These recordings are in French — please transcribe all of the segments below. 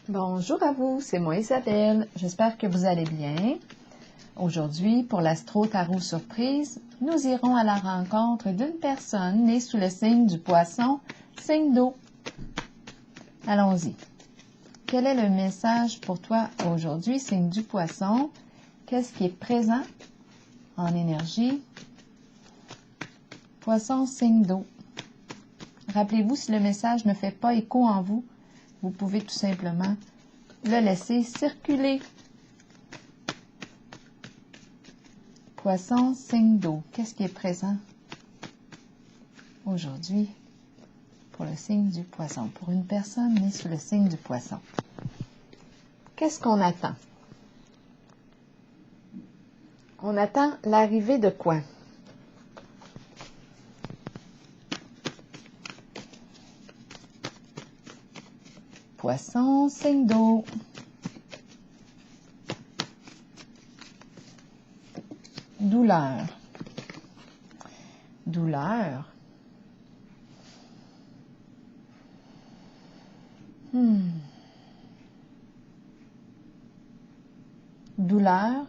Bonjour à vous, c'est moi Isabelle. J'espère que vous allez bien. Aujourd'hui, pour l'Astro Tarot Surprise, nous irons à la rencontre d'une personne née sous le signe du Poisson, signe d'eau. Allons-y. Quel est le message pour toi aujourd'hui, signe du Poisson? Qu'est-ce qui est présent en énergie? Poisson, signe d'eau. Rappelez-vous, si le message ne fait pas écho en vous, vous pouvez tout simplement le laisser circuler. Poisson, signe d'eau. Qu'est-ce qui est présent aujourd'hui pour le signe du Poisson, pour une personne née sous le signe du Poisson? Qu'est-ce qu'on attend? On attend l'arrivée de quoi? Poisson, signe d'eau. Douleur. Douleur. Douleur.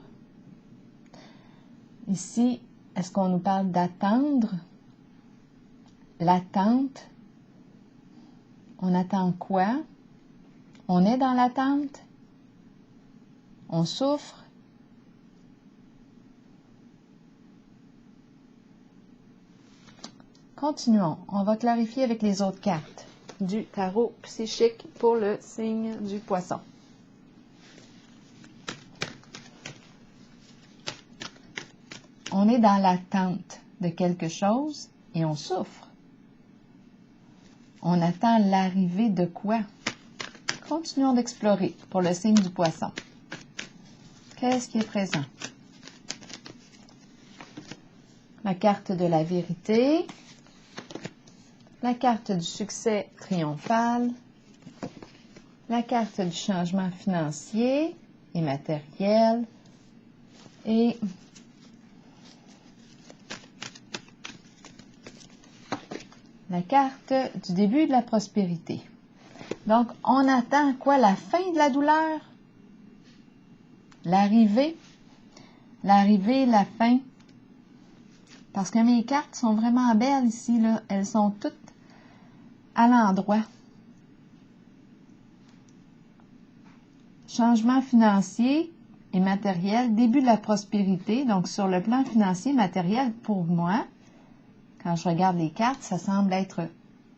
Ici, est-ce qu'on nous parle d'attendre? L'attente. On attend quoi? On est dans l'attente? On souffre? Continuons. On va clarifier avec les autres cartes du tarot psychique pour le signe du Poisson. On est dans l'attente de quelque chose et on souffre. On attend l'arrivée de quoi? Continuons d'explorer pour le signe du Poisson. Qu'est-ce qui est présent? La carte de la vérité, la carte du succès triomphal, la carte du changement financier et matériel et la carte du début de la prospérité. Donc, on attend quoi? La fin de la douleur? L'arrivée? L'arrivée, la fin? Parce que mes cartes sont vraiment belles ici, là. Elles sont toutes à l'endroit. Changement financier et matériel, début de la prospérité. Donc, sur le plan financier, matériel, pour moi, quand je regarde les cartes, ça semble être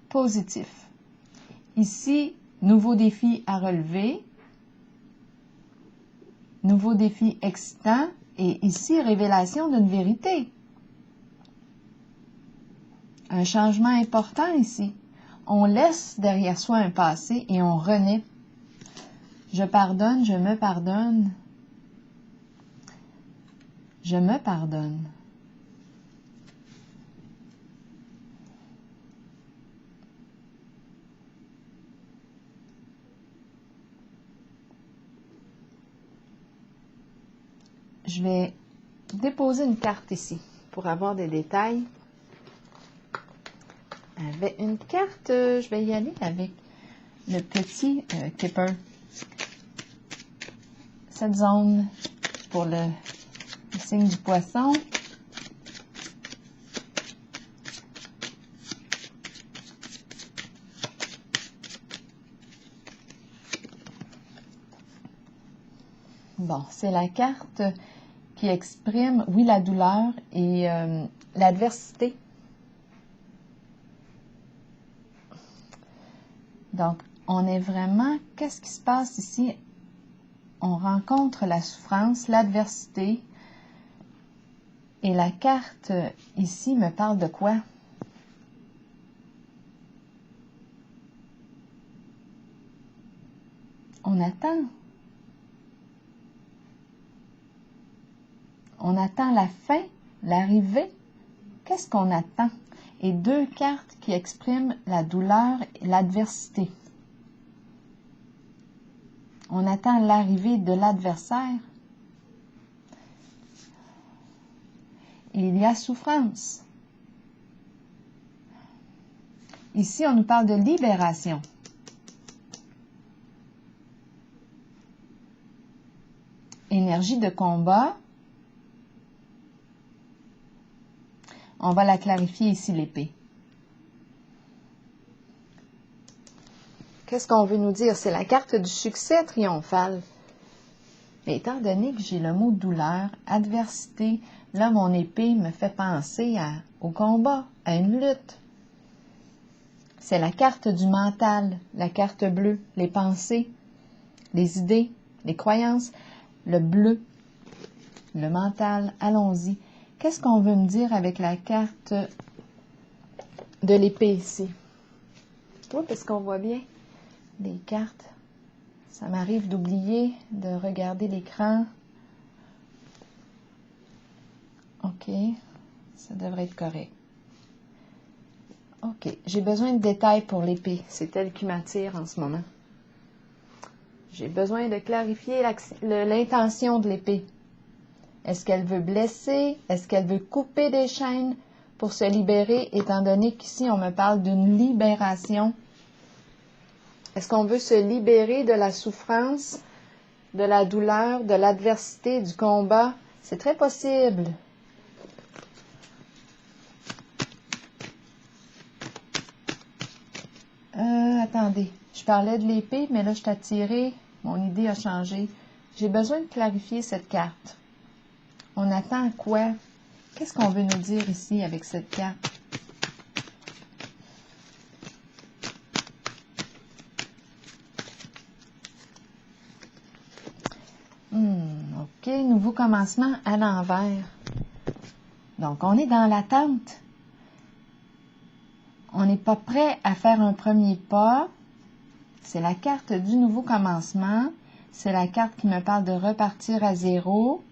positif. Ici, nouveau défi à relever. Nouveau défi excitant. Et ici, révélation d'une vérité. Un changement important ici. On laisse derrière soi un passé et on renaît. Je pardonne, je me pardonne. Je me pardonne. Je vais déposer une carte ici pour avoir des détails. Avec une carte, je vais y aller avec le petit Kipper. Cette zone pour le signe du Poisson. Bon, c'est la carte qui exprime, oui, la douleur et l'adversité. Donc, on est vraiment, qu'est-ce qui se passe ici? On rencontre la souffrance, l'adversité. Et la carte ici me parle de quoi? On attend. On attend la fin, l'arrivée. Qu'est-ce qu'on attend? Et deux cartes qui expriment la douleur et l'adversité. On attend l'arrivée de l'adversaire. Il y a souffrance. Ici, on nous parle de libération. énergie de combat. On va la clarifier ici, l'épée. Qu'est-ce qu'on veut nous dire? C'est la carte du succès triomphal. Mais étant donné que j'ai le mot douleur, adversité, là, mon épée me fait penser au combat, à une lutte. C'est la carte du mental, la carte bleue, les pensées, les idées, les croyances, le bleu, le mental. Allons-y. Qu'est-ce qu'on veut me dire avec la carte de l'épée ici? Oui, parce qu'on voit bien les cartes. Ça m'arrive d'oublier de regarder l'écran. OK, ça devrait être correct. OK, j'ai besoin de détails pour l'épée. C'est elle qui m'attire en ce moment. J'ai besoin de clarifier l'intention de l'épée. Est-ce qu'elle veut blesser? Est-ce qu'elle veut couper des chaînes pour se libérer, étant donné qu'ici, on me parle d'une libération? Est-ce qu'on veut se libérer de la souffrance, de la douleur, de l'adversité, du combat? C'est très possible. Attendez, je parlais de l'épée, mais là, je t'ai attiré. Mon idée a changé. J'ai besoin de clarifier cette carte. On attend quoi? Qu'est-ce qu'on veut nous dire ici avec cette carte? OK, nouveau commencement à l'envers. Donc, on est dans l'attente. On n'est pas prêt à faire un premier pas. C'est la carte du nouveau commencement. C'est la carte qui me parle de repartir à zéro.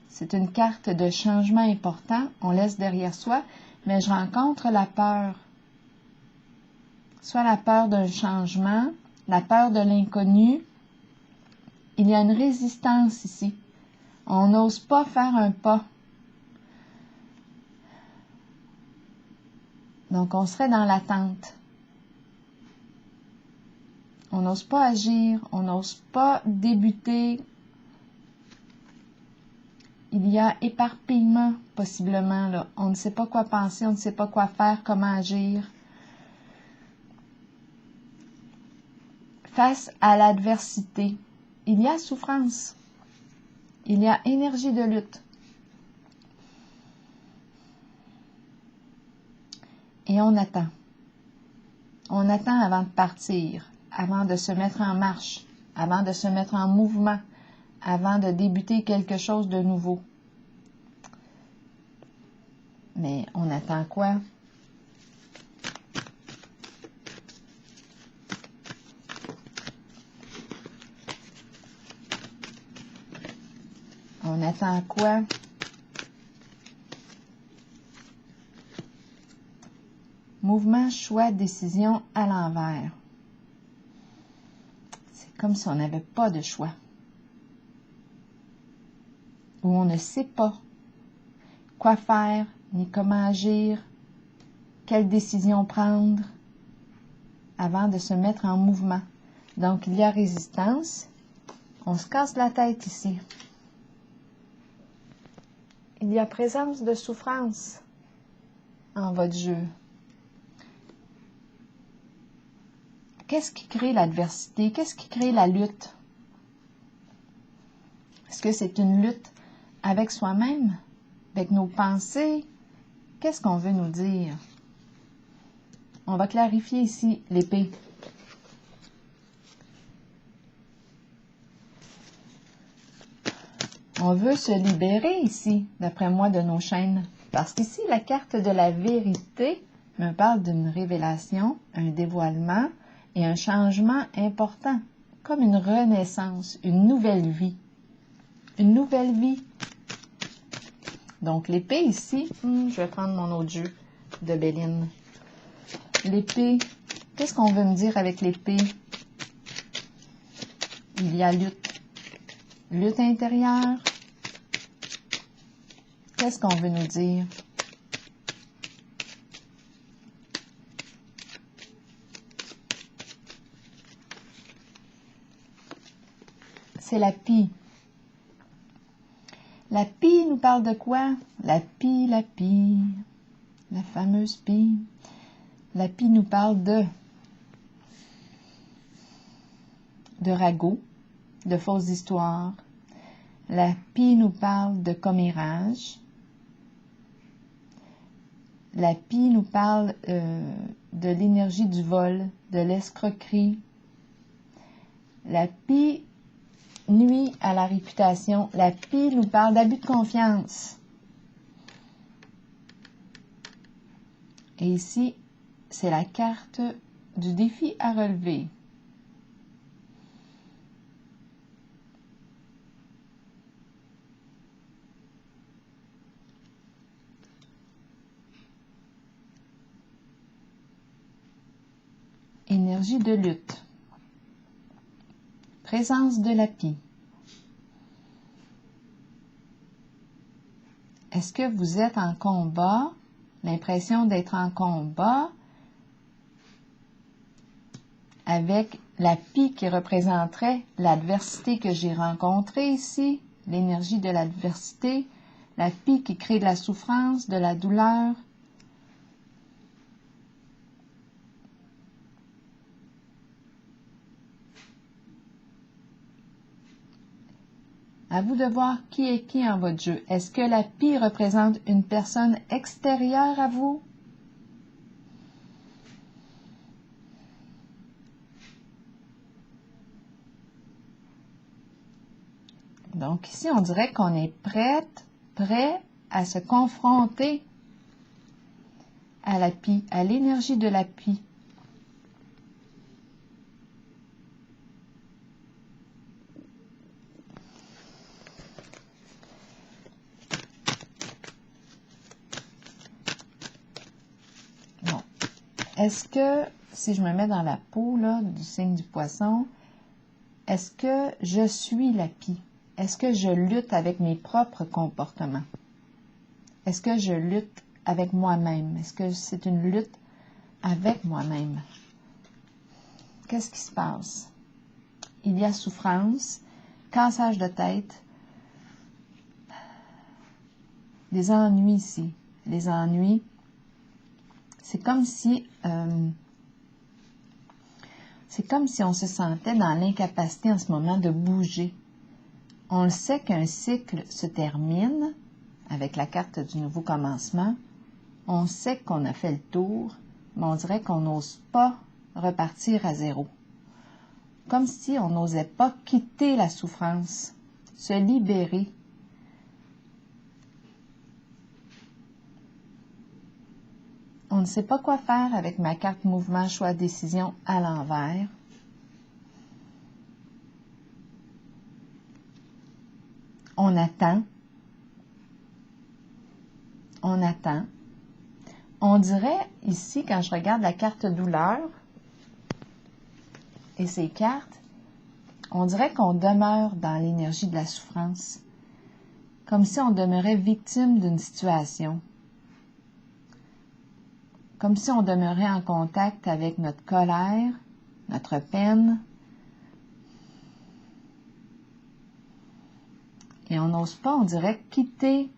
C'est une carte de changement important. On laisse derrière soi, mais je rencontre la peur. Soit la peur d'un changement, la peur de l'inconnu. Il y a une résistance ici. On n'ose pas faire un pas. Donc, on serait dans l'attente. On n'ose pas agir, on n'ose pas débuter. Il y a éparpillement, possiblement, là. On ne sait pas quoi penser, on ne sait pas quoi faire, comment agir. Face à l'adversité, il y a souffrance. Il y a énergie de lutte. Et on attend. On attend avant de partir, avant de se mettre en marche, avant de se mettre en mouvement, avant de débuter quelque chose de nouveau. Mais on attend quoi? On attend quoi? Mouvement, choix, décision à l'envers. C'est comme si on n'avait pas de choix. Ou on ne sait pas quoi faire, ni comment agir, quelle décision prendre avant de se mettre en mouvement. Donc, il y a résistance. On se casse la tête ici. Il y a présence de souffrance en votre jeu. Qu'est-ce qui crée l'adversité? Qu'est-ce qui crée la lutte? Est-ce que c'est une lutte avec soi-même, avec nos pensées? Qu'est-ce qu'on veut nous dire? On va clarifier ici l'épée. On veut se libérer ici, d'après moi, de nos chaînes. Parce qu'ici, la carte de la vérité me parle d'une révélation, un dévoilement et un changement important, comme une renaissance, une nouvelle vie. Une nouvelle vie. Donc, l'épée ici, je vais prendre mon autre jeu de Béline. L'épée, qu'est-ce qu'on veut me dire avec l'épée? Il y a lutte. Lutte intérieure. Qu'est-ce qu'on veut nous dire? C'est la pie. La pie nous parle de quoi? La pie, la fameuse pie. La pie nous parle de ragots, de fausses histoires. La pie nous parle de commérage. La pie nous parle de l'énergie du vol, de l'escroquerie. La pie nuit à la réputation. La pie nous parle d'abus de confiance. Et ici, c'est la carte du défi à relever. Énergie de lutte. Présence de la pie. Est-ce que vous êtes en combat? L'impression d'être en combat avec la pie qui représenterait l'adversité que j'ai rencontrée ici, l'énergie de l'adversité, la pie qui crée de la souffrance, de la douleur. À vous de voir qui est qui en votre jeu. Est-ce que la pie représente une personne extérieure à vous? Donc ici, on dirait qu'on est prêt à se confronter à la pie, à l'énergie de la pie. Bon. Est-ce que, si je me mets dans la peau là, du signe du poisson, est-ce que je suis la pie? Est-ce que je lutte avec mes propres comportements? Est-ce que je lutte avec moi-même? Est-ce que c'est une lutte avec moi-même? Qu'est-ce qui se passe? Il y a souffrance, cassage de tête, des ennuis ici. Les ennuis, c'est comme si on se sentait dans l'incapacité en ce moment de bouger. On le sait qu'un cycle se termine avec la carte du nouveau commencement. On sait qu'on a fait le tour, mais on dirait qu'on n'ose pas repartir à zéro. Comme si on n'osait pas quitter la souffrance, se libérer. On ne sait pas quoi faire avec ma carte mouvement, choix, décision à l'envers. On attend. On attend. On dirait ici, quand je regarde la carte douleur et ces cartes, on dirait qu'on demeure dans l'énergie de la souffrance, comme si on demeurait victime d'une situation, comme si on demeurait en contact avec notre colère, notre peine, et on n'ose pas, on dirait, quitter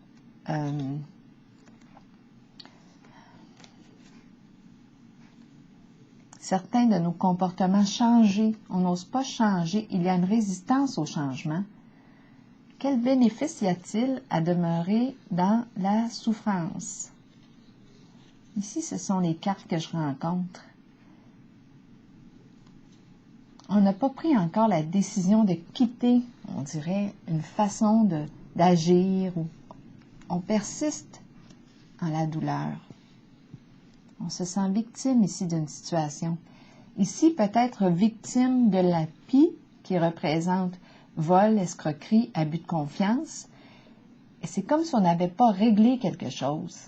certains de nos comportements, changer. On n'ose pas changer. Il y a une résistance au changement. Quel bénéfice y a-t-il à demeurer dans la souffrance? Ici, ce sont les cartes que je rencontre. On n'a pas pris encore la décision de quitter, on dirait, une façon d'agir. On persiste en la douleur. On se sent victime ici d'une situation. Ici, peut-être victime de la pie qui représente vol, escroquerie, abus de confiance. Et c'est comme si on n'avait pas réglé quelque chose.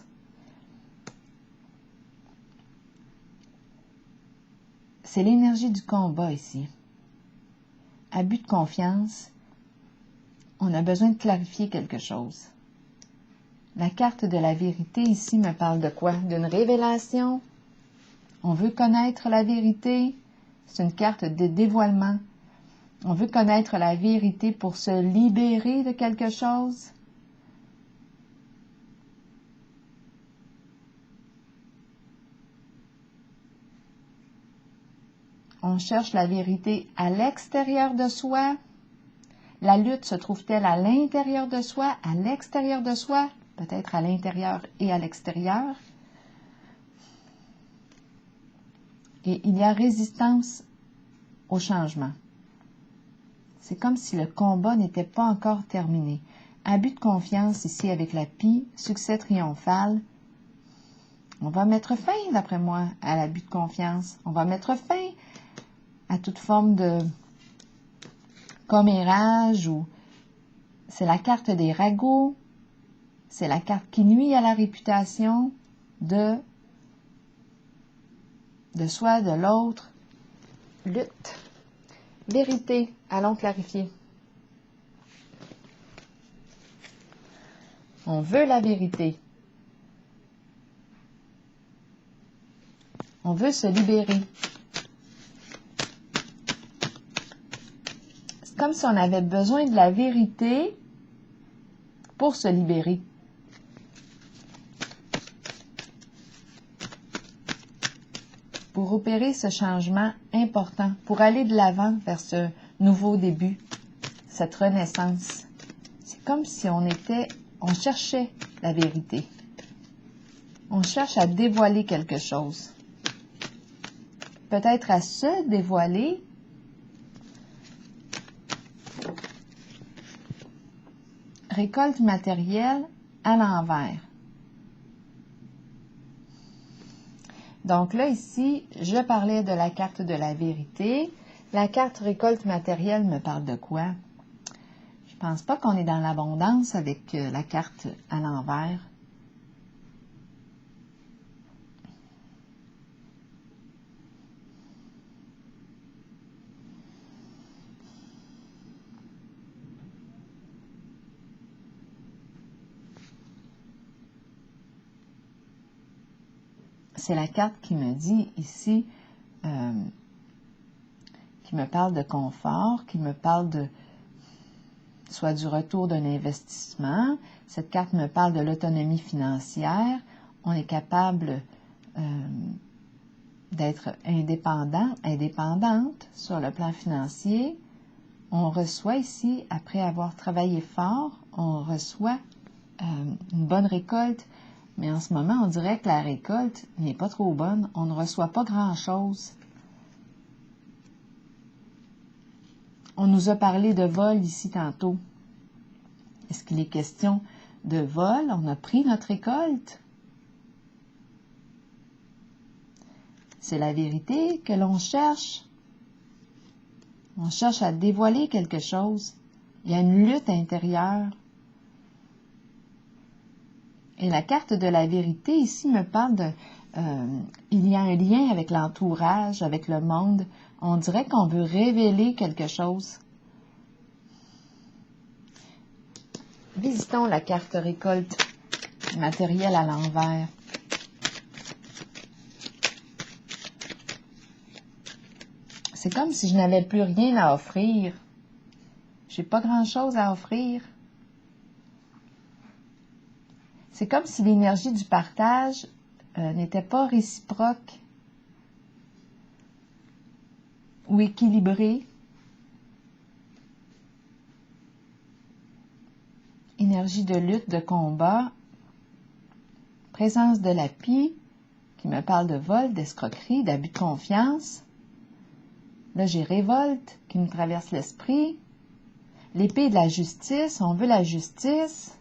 C'est l'énergie du combat ici. Abus de confiance, on a besoin de clarifier quelque chose. La carte de la vérité ici me parle de quoi? D'une révélation. On veut connaître la vérité. C'est une carte de dévoilement. On veut connaître la vérité pour se libérer de quelque chose. on cherche la vérité à l'extérieur de soi? La lutte se trouve-t-elle à l'intérieur de soi, à l'extérieur de soi, peut-être à l'intérieur et à l'extérieur? Et il y a résistance au changement. C'est comme si le combat n'était pas encore terminé. Abus de confiance ici avec la pie, succès triomphal. On va mettre fin, d'après moi, à l'abus de confiance. On va mettre fin à toute forme de commérage ou c'est la carte des ragots, c'est la carte qui nuit à la réputation de soi, de l'autre. Lutte. Vérité. Allons clarifier. On veut la vérité. On veut se libérer. C'est comme si on avait besoin de la vérité pour se libérer. Pour opérer ce changement important, pour aller de l'avant vers ce nouveau début, cette renaissance. C'est comme si on cherchait la vérité. On cherche à dévoiler quelque chose. Peut-être à se dévoiler. Récolte matérielle à l'envers. Donc là, ici, je parlais de la carte de la vérité. La carte récolte matérielle me parle de quoi? Je pense pas qu'on est dans l'abondance avec la carte à l'envers. C'est la carte qui me dit ici, qui me parle de confort, qui me parle soit du retour d'un investissement. Cette carte me parle de l'autonomie financière. On est capable d'être indépendante sur le plan financier. On reçoit ici, après avoir travaillé fort, on reçoit une bonne récolte. Mais en ce moment, on dirait que la récolte n'est pas trop bonne. On ne reçoit pas grand-chose. On nous a parlé de vol ici tantôt. Est-ce qu'il est question de vol? On a pris notre récolte? C'est la vérité que l'on cherche. On cherche à dévoiler quelque chose. Il y a une lutte intérieure. Et la carte de la vérité ici me parle il y a un lien avec l'entourage, avec le monde. On dirait qu'on veut révéler quelque chose. Visitons la carte récolte matérielle à l'envers. C'est comme si je n'avais plus rien à offrir. J'ai pas grand-chose à offrir. C'est comme si l'énergie du partage n'était pas réciproque ou équilibrée. Énergie de lutte, de combat. Présence de la pie qui me parle de vol, d'escroquerie, d'abus de confiance. Là, j'ai révolte qui me traverse l'esprit. L'épée de la justice, on veut la justice.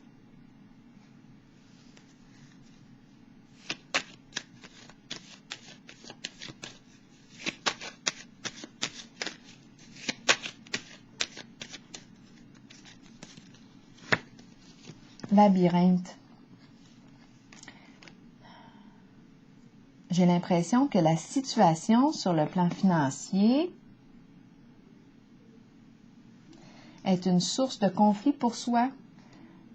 Labyrinthe. J'ai l'impression que la situation sur le plan financier est une source de conflit pour soi.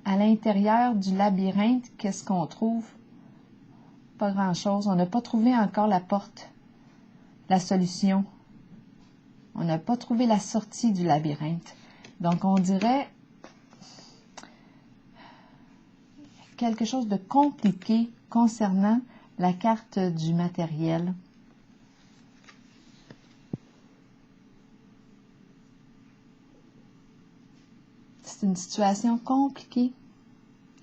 À l'intérieur du labyrinthe, qu'est-ce qu'on trouve? Pas grand-chose. On n'a pas trouvé encore la porte, la solution. On n'a pas trouvé la sortie du labyrinthe. Donc, on dirait quelque chose de compliqué concernant la carte du matériel. c'est une situation compliquée.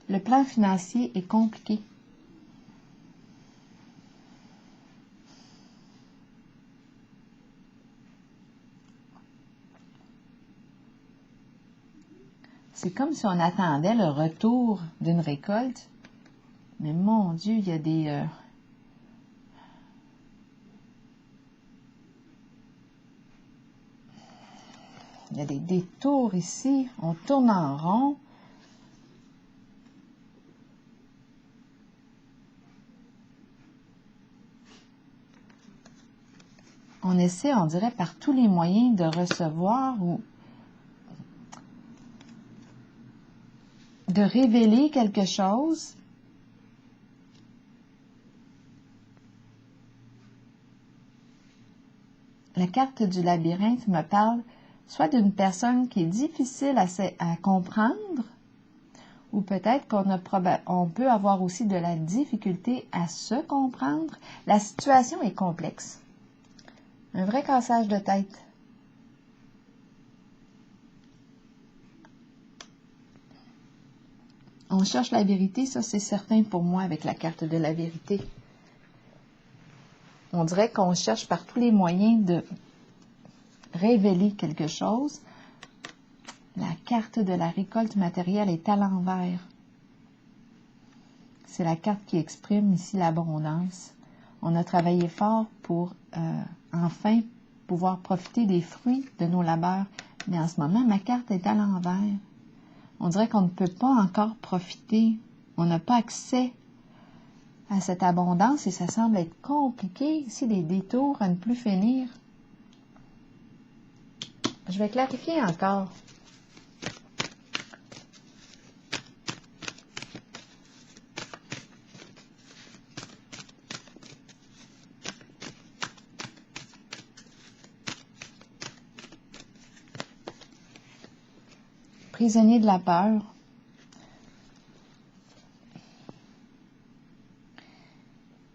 Le plan financier est compliqué. C'est comme si on attendait le retour d'une récolte. Mais mon Dieu, il y a des... il y a des détours ici. On tourne en rond. On essaie, on dirait, par tous les moyens de recevoir ou de révéler quelque chose. La carte du labyrinthe me parle soit d'une personne qui est difficile à comprendre, ou peut-être on peut avoir aussi de la difficulté à se comprendre. La situation est complexe. Un vrai cassage de tête. On cherche la vérité, ça c'est certain pour moi avec la carte de la vérité. On dirait qu'on cherche par tous les moyens de révéler quelque chose. La carte de la récolte matérielle est à l'envers. C'est la carte qui exprime ici l'abondance. On a travaillé fort pour enfin pouvoir profiter des fruits de nos labeurs. Mais en ce moment, ma carte est à l'envers. On dirait qu'on ne peut pas encore profiter. On n'a pas accès à cette abondance et ça semble être compliqué. Ici, des détours à ne plus finir. Je vais clarifier encore. Prisonnier de la peur.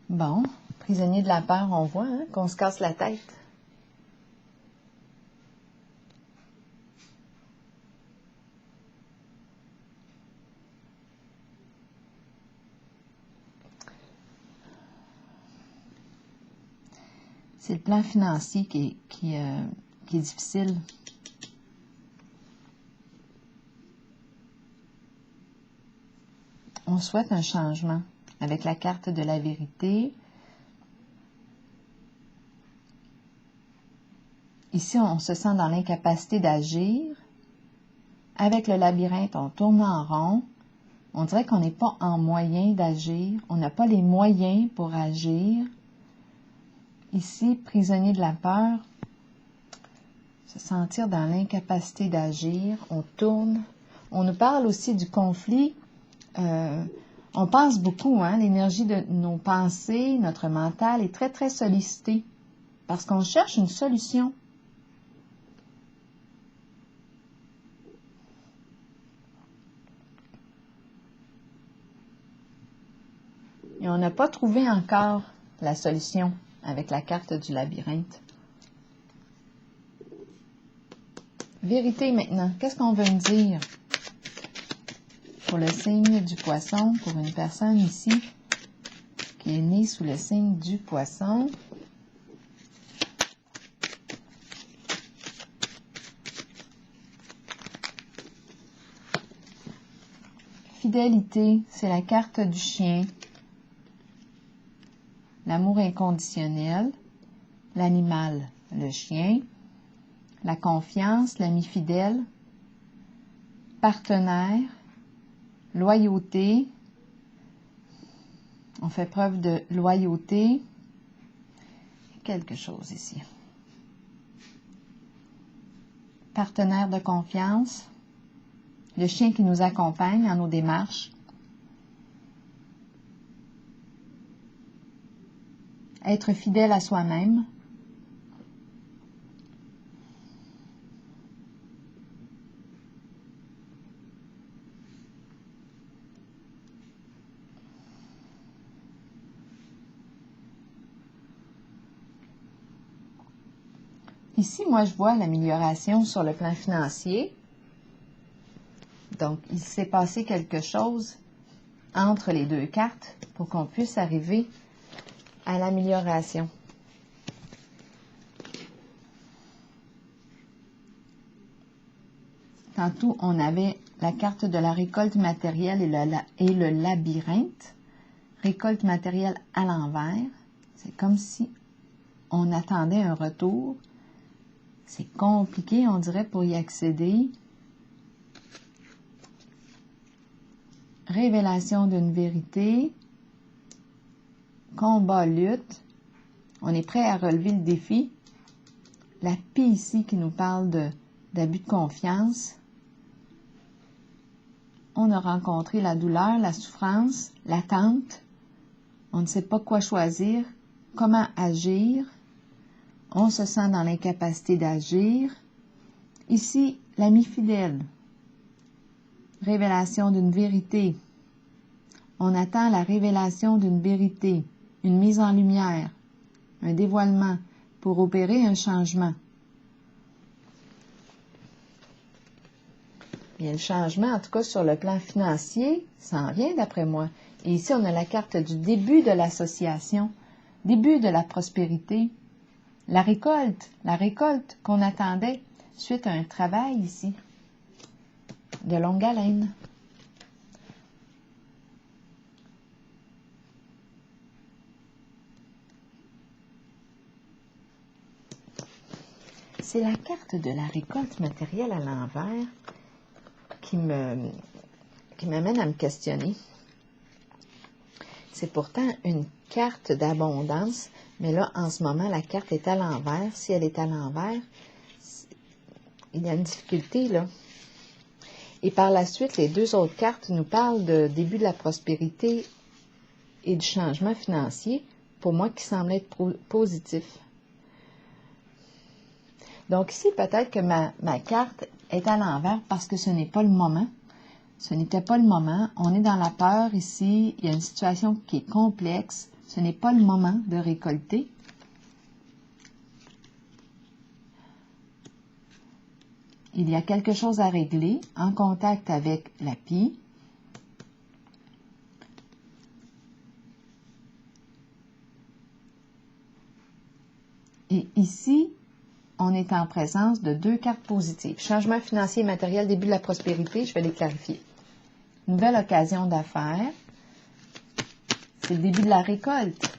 Bon, prisonnier de la peur, on voit qu'on se casse la tête. C'est le plan financier qui est difficile. On souhaite un changement avec la carte de la vérité. Ici, on se sent dans l'incapacité d'agir. Avec le labyrinthe, on tourne en rond. On dirait qu'on n'est pas en moyen d'agir. On n'a pas les moyens pour agir. Ici, prisonnier de la peur, se sentir dans l'incapacité d'agir. On tourne. On nous parle aussi du conflit. On pense beaucoup, l'énergie de nos pensées, notre mental est très, très sollicitée parce qu'on cherche une solution. Et on n'a pas trouvé encore la solution avec la carte du labyrinthe. Vérité maintenant. Qu'est-ce qu'on veut me dire pour le signe du poisson, pour une personne ici qui est née sous le signe du poisson? Fidélité, c'est la carte du chien. L'amour inconditionnel, l'animal, le chien, la confiance, l'ami fidèle, partenaire, loyauté. On fait preuve de loyauté. Quelque chose ici. Partenaire de confiance, le chien qui nous accompagne dans nos démarches. Être fidèle à soi-même. Ici, moi, je vois l'amélioration sur le plan financier. Donc, il s'est passé quelque chose entre les deux cartes pour qu'on puisse arriver à l'amélioration. Tantôt, on avait la carte de la récolte matérielle et le labyrinthe. Récolte matérielle à l'envers. C'est comme si on attendait un retour. C'est compliqué, on dirait, pour y accéder. Révélation d'une vérité. Combat, lutte. On est prêt à relever le défi. La pie ici qui nous parle d'abus de confiance. On a rencontré la douleur, la souffrance, l'attente. On ne sait pas quoi choisir, comment agir. On se sent dans l'incapacité d'agir. Ici, l'ami fidèle. Révélation d'une vérité. On attend la révélation d'une vérité, une mise en lumière, un dévoilement pour opérer un changement. Bien, le changement, en tout cas sur le plan financier, ça en vient d'après moi. Et ici, on a la carte du début de l'association, début de la prospérité, la récolte qu'on attendait suite à un travail ici, de longue haleine. C'est la carte de la récolte matérielle à l'envers qui m'amène à me questionner. C'est pourtant une carte d'abondance, mais là, en ce moment, la carte est à l'envers. Si elle est à l'envers, il y a une difficulté, là. Et par la suite, les deux autres cartes nous parlent de début de la prospérité et du changement financier, pour moi, qui semble être positif. Donc ici, peut-être que ma carte est à l'envers parce que ce n'est pas le moment. Ce n'était pas le moment. On est dans la peur ici. Il y a une situation qui est complexe. Ce n'est pas le moment de récolter. Il y a quelque chose à régler en contact avec la pie. Et ici, on est en présence de deux cartes positives. Changement financier et matériel, début de la prospérité, je vais les clarifier. Nouvelle occasion d'affaires, c'est le début de la récolte.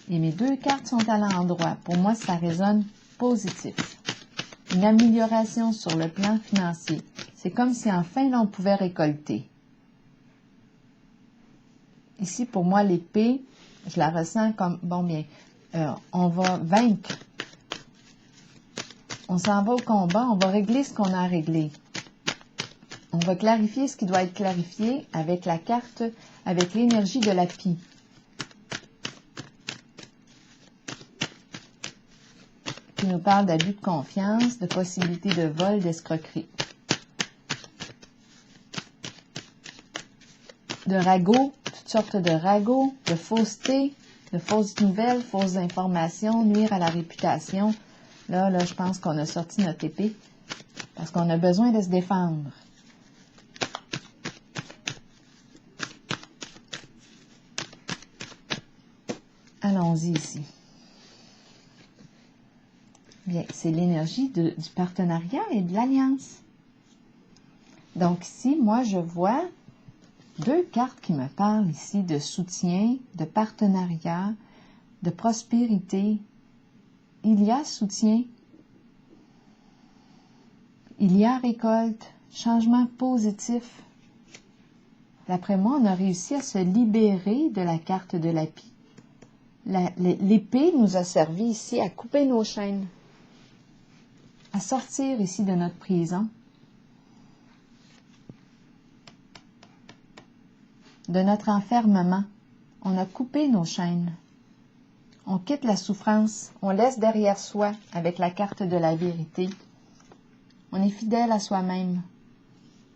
Et mes deux cartes sont à l'endroit. Pour moi, ça résonne positif. Une amélioration sur le plan financier. C'est comme si enfin l'on pouvait récolter. Ici, pour moi, l'épée, je la ressens comme, bon bien, on va vaincre. On s'en va au combat, on va régler ce qu'on a à régler. On va clarifier ce qui doit être clarifié avec la carte, avec l'énergie de la pie. Qui nous parle d'abus de confiance, de possibilités de vol, d'escroquerie. De ragots, toutes sortes de ragots, de fausseté, de fausses nouvelles, fausses informations, nuire à la réputation. Là, je pense qu'on a sorti notre épée parce qu'on a besoin de se défendre. Allons-y ici. Bien, c'est l'énergie du partenariat et de l'alliance. Donc ici, moi, je vois deux cartes qui me parlent ici de soutien, de partenariat, de prospérité. Il y a soutien, il y a récolte, changement positif. D'après moi, on a réussi à se libérer de la carte de la pie. L'épée nous a servi ici à couper nos chaînes, à sortir ici de notre prison, de notre enfermement. On a coupé nos chaînes. On quitte la souffrance, on laisse derrière soi avec la carte de la vérité. On est fidèle à soi-même.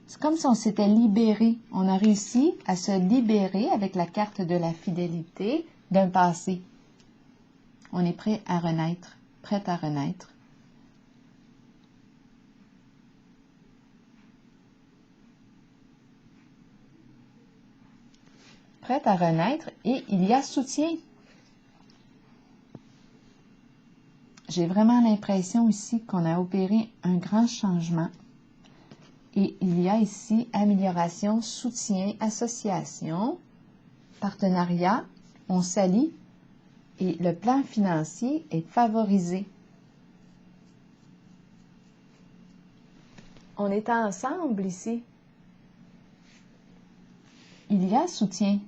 C'est comme si on s'était libéré. On a réussi à se libérer avec la carte de la fidélité d'un passé. On est prêt à renaître, prête à renaître. prête à renaître et il y a soutien. J'ai vraiment l'impression ici qu'on a opéré un grand changement. Et il y a ici amélioration, soutien, association, partenariat, on s'allie et le plan financier est favorisé. On est ensemble ici. Il y a soutien.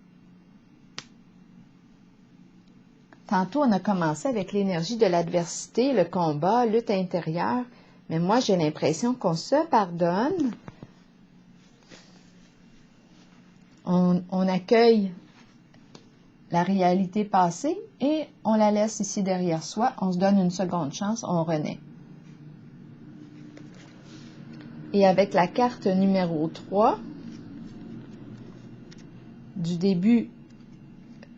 Tantôt, on a commencé avec l'énergie de l'adversité, le combat, lutte intérieure. Mais moi, j'ai l'impression qu'on se pardonne. On accueille la réalité passée et on la laisse ici derrière soi. On se donne une seconde chance, on renaît. Et avec la carte numéro 3, du début,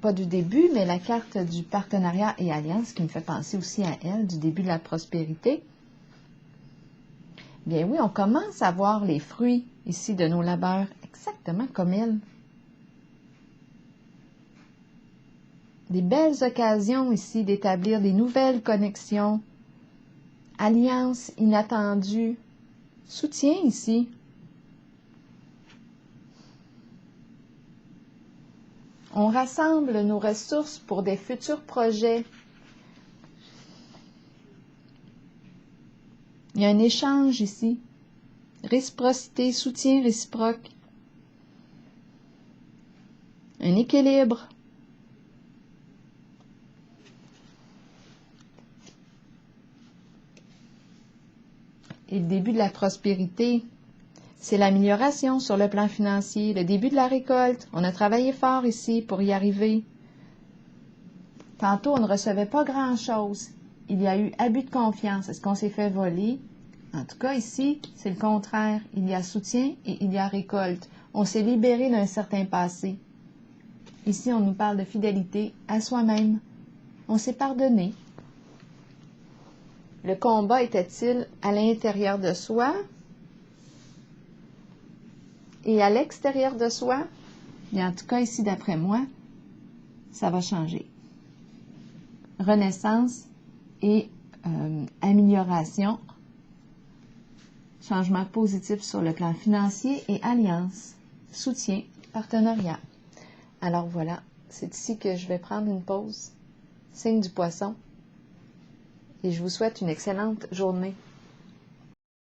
pas du début, mais la carte du partenariat et alliance, qui me fait penser aussi à elle, du début de la prospérité. Bien oui, on commence à voir les fruits ici de nos labeurs, exactement comme elle. Des belles occasions ici d'établir des nouvelles connexions, alliances inattendues, soutien ici. On rassemble nos ressources pour des futurs projets. Il y a un échange ici. Réciprocité, soutien réciproque. Un équilibre. Et le début de la prospérité, c'est l'amélioration sur le plan financier, le début de la récolte. On a travaillé fort ici pour y arriver. Tantôt, on ne recevait pas grand-chose. Il y a eu abus de confiance. Est-ce qu'on s'est fait voler? En tout cas, ici, c'est le contraire. Il y a soutien et il y a récolte. On s'est libéré d'un certain passé. Ici, on nous parle de fidélité à soi-même. On s'est pardonné. Le combat était-il à l'intérieur de soi et à l'extérieur de soi? Et en tout cas, ici, d'après moi, ça va changer. Renaissance et amélioration, changement positif sur le plan financier et alliance, soutien, partenariat. Alors voilà, c'est ici que je vais prendre une pause. Signe du poisson. Et je vous souhaite une excellente journée.